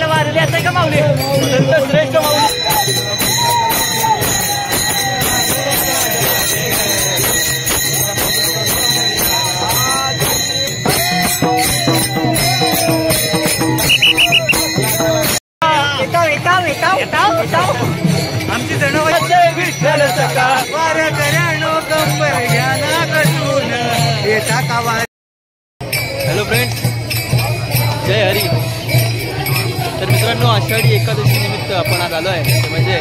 वारीला येत आहे का माऊली? संत श्रेष्ठ माऊली आमची विठ्ठल सका वाऱ्या कऱ्यानो कंबर घ्या ना कसून येता का वार. हॅलो फ्रेंड्स, जय हरी. तर मित्रांनो, आषाढी एकादशी निमित्त आपण आज आलो आहे, म्हणजे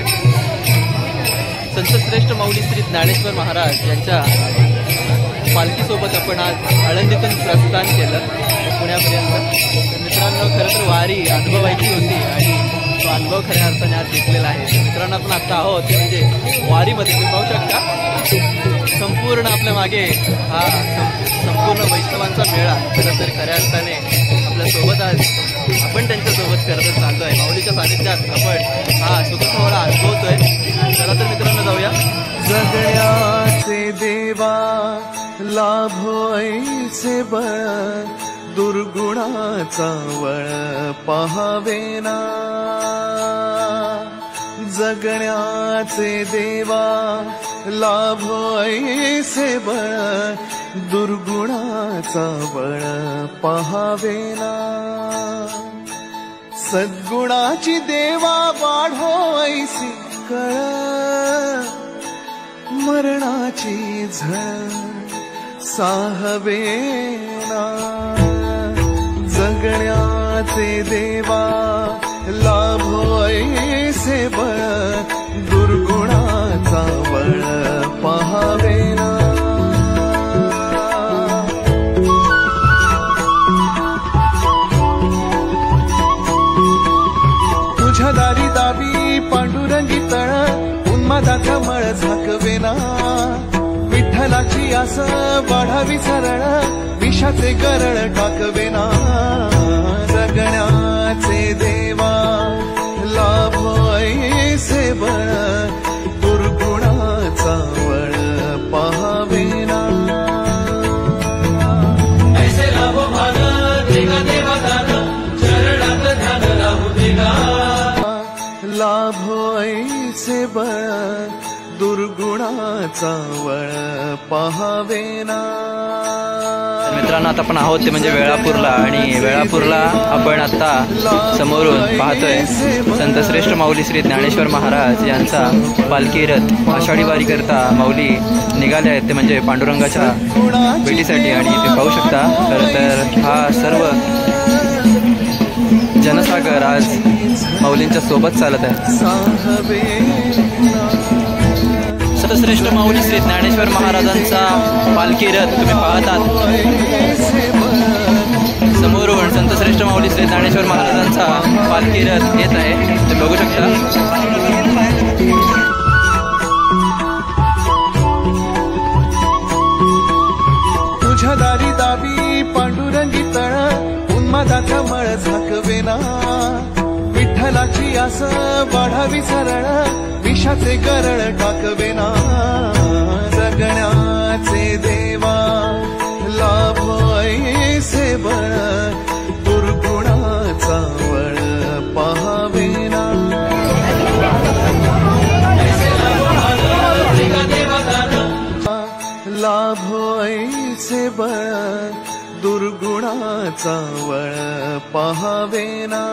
संत श्रेष्ठ माऊली श्री ज्ञानेश्वर महाराज यांच्या पालखीसोबत आपण आज आळंदीतून प्रस्थान केलं पुण्यापर्यंत. तर मित्रांनो, खरं तर वारी अनुभवायची होती आणि तो अनुभव खऱ्या अर्थाने आज घेतलेला आहे. मित्रांनो, आपण आता आहोत म्हणजे वारीमध्ये. तुम्ही पाहू शकता संपूर्ण आपल्या मागे हा संपूर्ण वैष्णवांचा मेळा खरं तर खऱ्या अर्थाने आपल्यासोबत आज आपण त्यांच्यासोबत करतच चाललो आहे. माऊलीच्या सानिध्यात आपण हा सुखसोहळा अनुभवतोय. चला तर मित्रांनो, जाऊया. जगण्याचे देवा लाभो ऐसे बळ, दुर्गुणाचा वळ पहावेना. जगण्याचे देवा लाभो ऐसे बळ, दुर्गुणाचा बळ पहावेना. सद्गुणाची देवा वाढो ऐसी कळ, मरणाची झळ साहवेना. जगण्याचे देवा लाभो ऐसे बळ, दुर्गुणाचा बळ पहावेना. तुझ्या दारी दावी पांडुरंगी तळ, उन्मादाचा मळ झाकवेना. विठ्ठलाची आस वाढावी सरळ, विषाचे गरळ टाकवेना. जगण्याचे देवा लाभो ऐसे बळ, दुर्गुणाचा बळ पहावेना. ऐसे लाभो भान देगा देवा दान, चरणात ध्यान राहू देगा. लाभो ऐसे बळ, दुर्गुणाचा वळ पहावेना. मित्रांनो, आता आपण आहोत ते म्हणजे वेळापूरला, आणि वेळापूरला आपण आता समोरून पाहतोय संत श्रेष्ठ माऊली श्री ज्ञानेश्वर महाराज यांचा पालखी रथ आषाढी वारी करता माऊली निघाले आहेत, ते म्हणजे पांडुरंगाच्या भेटीसाठी. आणि ते पाहू शकता खरं तर हा सर्व जनसागर आज माऊलींच्या सोबत चालत आहे. श्रेष्ठ माऊली श्री ज्ञानेश्वर महाराजांचा पालखी रथ तुम्ही पाहतात समोरून. संत श्रेष्ठ माऊली श्री ज्ञानेश्वर महाराजांचा पालखी रथ येत आहे, ते बघू शकता. तुझ्या दारी दावी पांडुरंगी तळ, उन्मादाचा मळ झाकवेना. विठ्ठलाची आस वाढावी सरळ, विषाचे गरळ टाकवेना. जगण्याचे देवा लाभो ऐसे बळ, दुर्गुणाचा बळ पहावेना. लाभो ऐसे बळ, दुर्गुणाचा बळ पहावेना.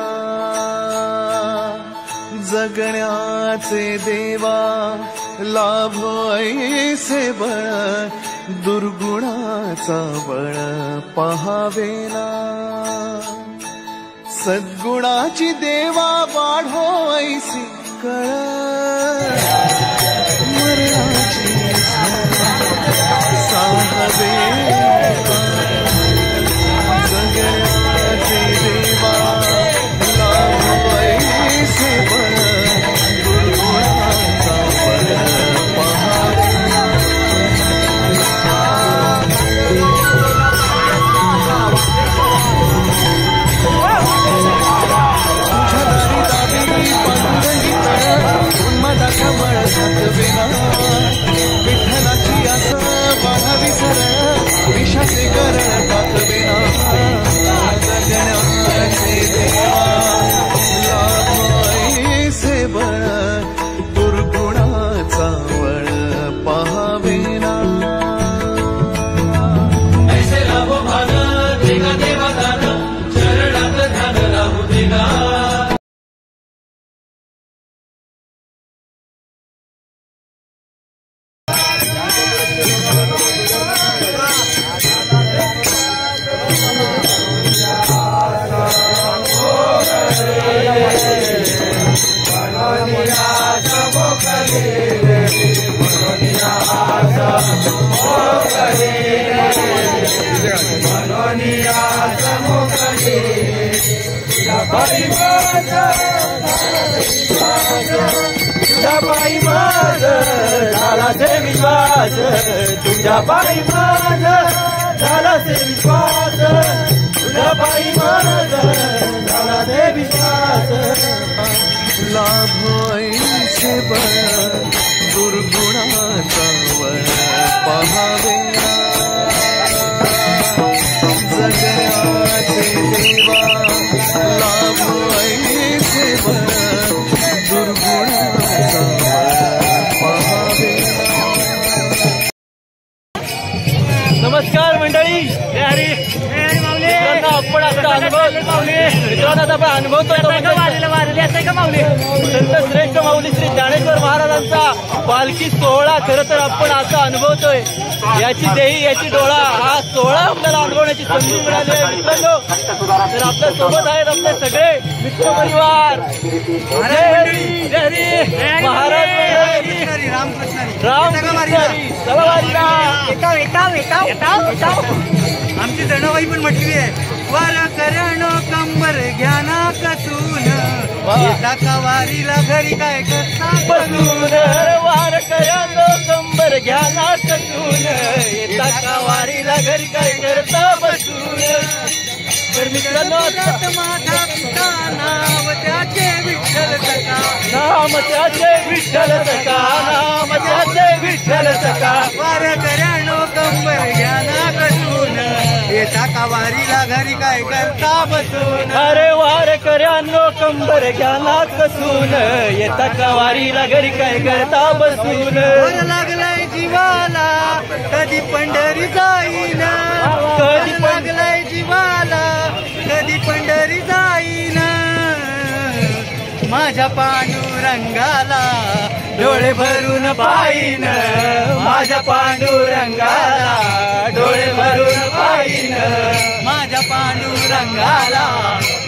जगण्याचे देवा लाभो ऐसे बळ, दुर्गुणाचा बळ पहावेना. सद्गुणाची देवा वाढो ऐसी कळ, मरणाची साहवेना. जगण्याचे देवा लाभो ऐसे बळ, दुर्गुणाचा बळ पहावेना. तुझ्या दारी दावी पांडुरंगी तळ, उन्मादाचा बळ निया समोकटे तुझ्या पायी माझा तुझ्या पायी माझा झाला से विश्वास तुझ्या पायी माझा झाला से विश्वास तुझ्या पायी माझा झाला से विश्वास लाभ ऐसे दुर्गुणाचा वर पहावे जगण्याचे देवा लाभ ऐसे दुर्गुणाचा पहावे. नमस्कार मंडळी, आपण आता मित्रांनो आता आपण अनुभवतो संत श्रेष्ठ माऊली श्री ज्ञानेश्वर महाराजांचा पालखी सोहळा. खरं तर आपण आता अनुभवतोय. याची देही याची डोळा हा सोहळा आपल्याला अनुभवण्याची संधी मिळाली आहे मित्रांनो. तर आपल्या सोबत आहेत आपले सगळे मित्र परिवार. महाराज आमची जणाबाई पण म्हटली आहे वार करणो कंबर ज्ञाना कसून येता का वारीला घरी काय करता बसून वार करणो कंबर ज्ञाना कसून येता का वारीला घरी काय करता बसून. तर मित्रांनो माझा पिता नाव त्याचे विठ्ठल सखा नाम त्याचे विठ्ठल सखा नाम त्याचे विठ्ठल सखा वार करणो कंबर ज्ञाना कसून येता का वारीला घरी काय करता बसून. अरे वार कर्यानो कंबर ज्ञाना कसून येता का वारीला घरी काय करता बसून. वर लागलाय जीवाला कधी पंढरी जाईन कधी लागलाय जीवाला कधी पंढरी जाईन माझ्या पांडुरंगाला डोळे भरून पाहिन माझ्या पांडुरंगाला डोळे भरून पाहिन माझ्या पांडुरंगाला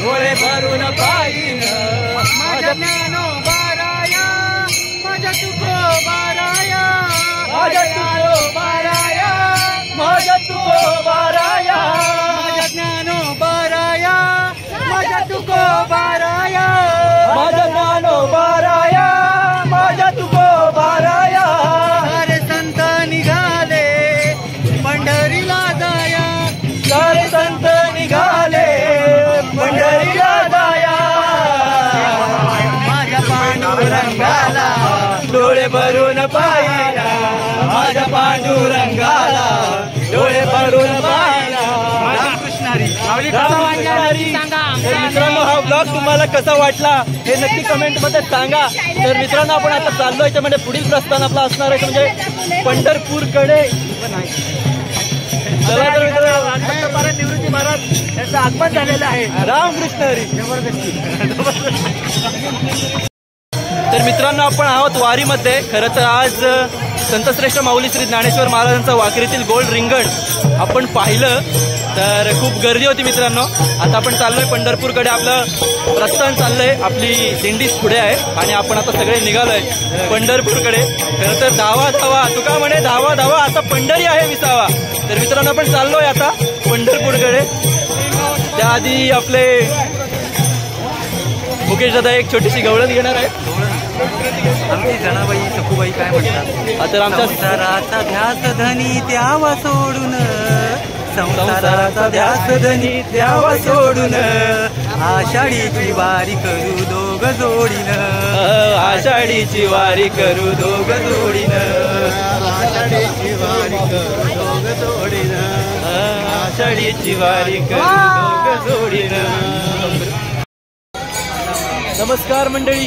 डोळे भरून पाहिन माझ्या ज्ञानोबाराया माझ्या तुकोबाराया माझ्या तुकोबाराया माझ्या तुकोबाराया माझ्या ज्ञानोबाराया माझ्या तुकोबाराया माझ्या ज्ञानोबाराया माझ्या तुकोबाराया. सारे संत निघाले पंढरीला जाया सारे संत निघाले पंढरीला जाया माझ्या पांडुरंगाला डोळे भरून पाहिला माझ्या पांडुरंगाला डोळे भरून पाहिला. रामकृष्णारी तर मित्रांनो हा ब्लॉग तुम्हाला कसा वाटला हे नक्की कमेंट मध्ये सांगा. तर मित्रांनो आपण आता चाललो याच्यामध्ये पुढील प्रस्थान आपला असणार आहे म्हणजे पंढरपूरकडे. चला तर मित्रांनो निवृत्ती महाराज यांचं आगमन झालेलं आहे. रामकृष्ण हरी. तर मित्रांनो आपण आहोत वारीमध्ये. खरं तर आज संतश्रेष्ठ माऊली श्री ज्ञानेश्वर महाराजांचा वाखरीतील गोल्ड रिंगण आपण पाहिलं तर खूप गर्दी होती मित्रांनो. आता आपण चाललोय पंढरपूरकडे. आपलं प्रस्थान चाललंय. आपली दिंडी पुढे आहे आणि आपण आता सगळे निघालोय पंढरपूरकडे. खरं तर धावा धावा तुका म्हणे धावा धावा आता पंढरी आहे विसावा. तर मित्रांनो आपण चाललोय आता पंढरपूरकडे. त्याआधी आपले मुकेश दादा एक छोटीशी गवळण घेणार आहे. आमची जणाबाई सखूबाई काय म्हणतात तर आमच्या संसाराचा ध्यास धनी द्यावा सोडून संसाराचा ध्यास धनी द्यावा सोडून आषाढीची वारी करू दोघ जोडीन आषाढीची वारी करू दोघ जोडीन आषाढीची वारी करू दोघ जोडीन आषाढीची वारी करू दोघ जोडीन. नमस्कार मंडळी,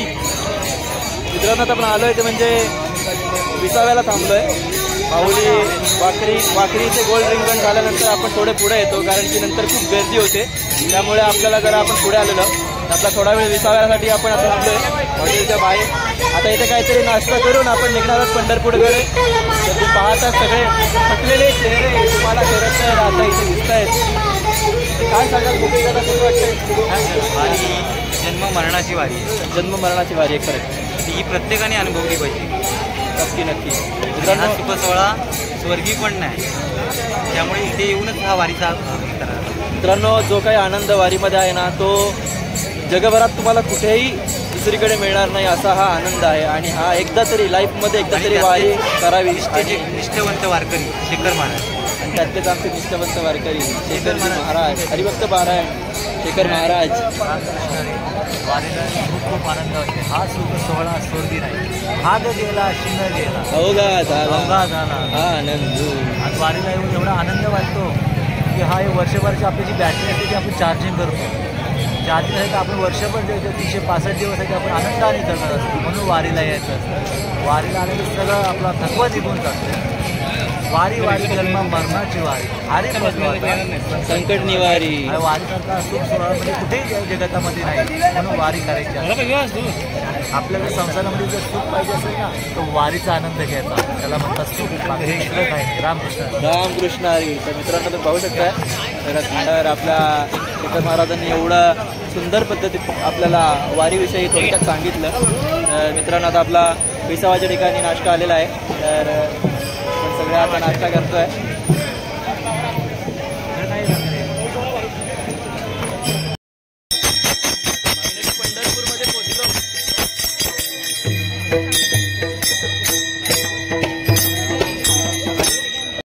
मित्रांनो आपण आलोय ते म्हणजे विसाव्याला थांबलोय. माऊली वाखरीचे गोल्ड रिंगण झाल्यानंतर आपण थोडे पुढे येतो कारण की नंतर खूप गर्दी होते. त्यामुळे आपल्याला जरा आपण पुढे आलेलो. आपला थोडा वेळ विसाव्यासाठी आपण आता थांबलोय हॉटेलच्या बाहेर. आता इथे काहीतरी नाश्ता करून आपण निघणार आहोत पंढरपूरकडे. तर तुम्ही पाहता सगळे थकलेले चेहरे तुम्हाला करत आहेत आता इथे दिसत आहेत. काय सांगाल कुठे कसं वाटतंय? जन्म मरणाची वारी जन्म मरणाची वारी आहे खरं. ही प्रत्येकाने अनुभवली पाहिजे. नक्की नक्की मित्रांनो सुख सोहळा स्वर्गी पण नाही त्यामुळे इथे येऊनच हा वारीचा हे करा. मित्रांनो, जो काही आनंद वारीमध्ये आहे ना, तो जगभरात तुम्हाला कुठेही दुसरीकडे मिळणार नाही असा हा आनंद आहे. आणि हा एकदा तरी लाईफमध्ये एकदा तरी वारी करावी. निष्ठवंत वारकरी शेखर महाराज, आणि त्यातलेच आमचे निष्ठवंत वारकरी शेखर महाराज, हरिभक्त पारायण शेखर महाराज. वारीला खूप आनंद वाटते. हा सुख सोहळा स्वर्गी नाही, भाग गेला शिंग गेला, अवघा झाला झाला हा आनंद. आज वारीला येऊन एवढा आनंद वाटतो की हा वर्षभरची आपली जी बॅटरी असते ती आपण चार्जिंग करतो. चार्जिंगसाठी आपण वर्षभर जे 365 दिवस आहे ते आपण आनंदाने करणार असतो. म्हणून वारीला यायचं असतं. वारीला आल्याचं सगळं आपला थकवा निघून जातो. वारी वारी जन्म मरणाची वारी, हरी संकट निवारी. वारीसारखा सुख सोहळा म्हणजे कुठेही जगतामध्ये नाही. म्हणून वारी करायची असते. आपल्याला संसारामध्ये जर सुख पाहिजे असेल ना, तर वारीचा आनंद घ्यायचा. त्याला म्हणतात सुख. इकडं काय रामकृष्ण रामकृष्ण हरी. तर मित्रांनो, तुम्ही पाहू शकता तर आपल्या शेखर महाराजांनी एवढं सुंदर पद्धतीत आपल्याला वारीविषयी थोडक्यात सांगितलं. तर मित्रांनो, आता आपला विसावाच्या ठिकाणी नाश्ता आलेला आहे. तर सगळ्या आता नाश्ता करतोय.